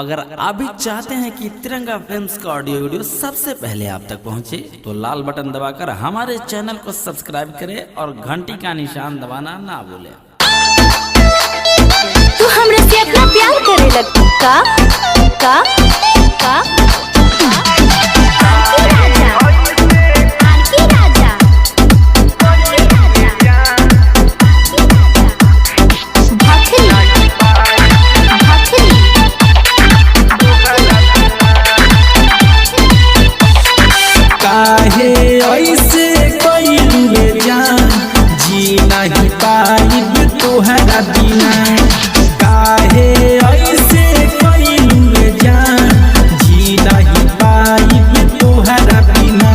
अगर आप भी चाहते हैं कि तिरंगा फिल्म्स का ऑडियो वीडियो सबसे पहले आप तक पहुंचे, तो लाल बटन दबाकर हमारे चैनल को सब्सक्राइब करें और घंटी का निशान दबाना ना भूलें। तू हमरे से अपना प्यार करे का काहे ऐसे कइले जान, जी नहीं पाइब तोहरा बिना। काहे ऐसे कइले जान, जी नहीं पाइब तोहरा बिना।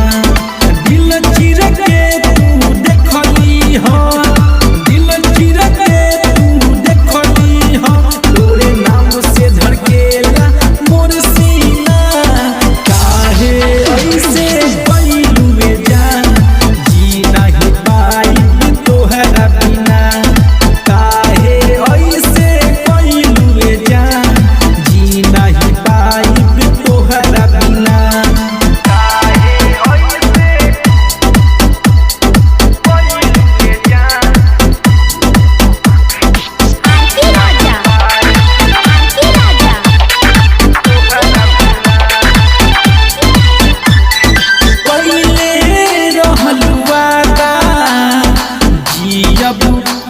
दिल चिर के तू देखली हो, दिल चिर के तू देखली हो, तोरे नाम से धड़केला मोर सीना। काहे ऐसे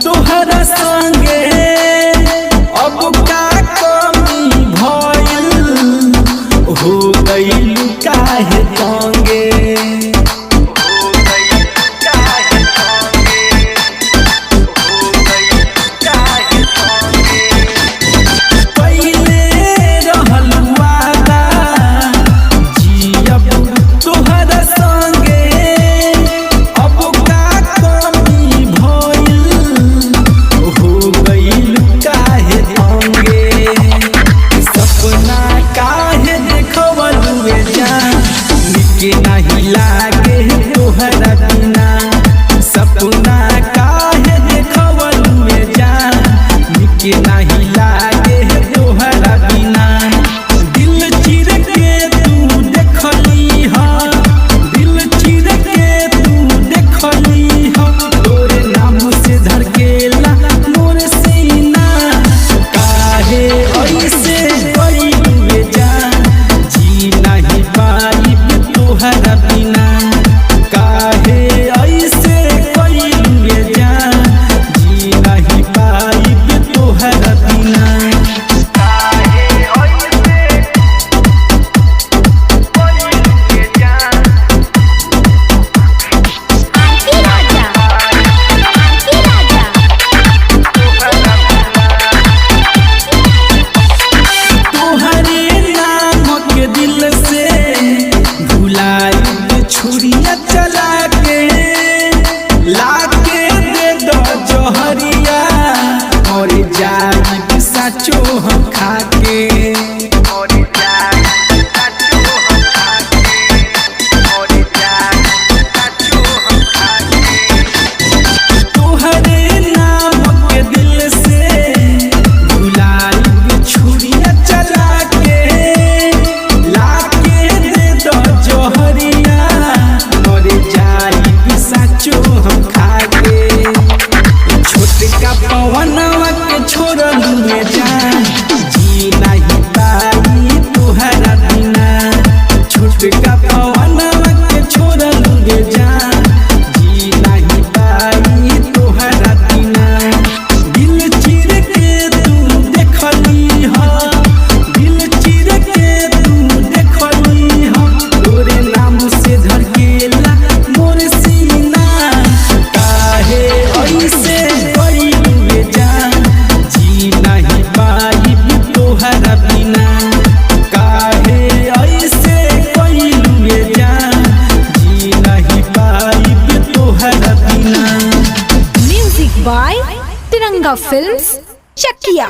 तोहरा संगे अब का कमी भइल, हो गइल काहे तंगे। पहिले रहल वादा जियब तोहरा संगे, अब का कमी भइल, हो गइल काहे तंगे। सपना काहे देखवलुए जान, निके नहीं लागे तोहरा बिना। सपना काहे देखवलुए जान, निके नहीं लागे तोहरा बिना। दिल चिर के तू देखली हो, दिल चिर के तू देखली हो, तोरे नाम से धड़केला मोर सीना। काहे ऐसे कइले जान, जी नहीं पाइब तोहरा बिना। काहे ऐसे कइले जान, जी नहीं पाइब तोहरा बिना। दिल से भुलाई छुरिया चला के, लाके दे दो जोहरिया, और जान सचो हम खाके। तोहरे नाम के दिल से भुलाई छुरिया चला के, जोहरिया और जाई सचो हम खाके। छोटका पवनवा के छोड़लुए जान, जी नहीं पाई तोहरा बिना। छोटका पवनवा के छोड़लुए जान, जी नहीं पाई तोहरा बिना। दिल चिर के तू देखली हो, दिल चिर के तू देखली हो, तोरे नाम से धड़केला मोर सीना। काहे ऐसे कइले जान, जी नहीं पाइब तोहरा बिना। काहे ऐसे कइले जान, जी नहीं पाइब तोहरा बिना। म्यूजिक बाय तिरंगा फिल्म्स चकिया।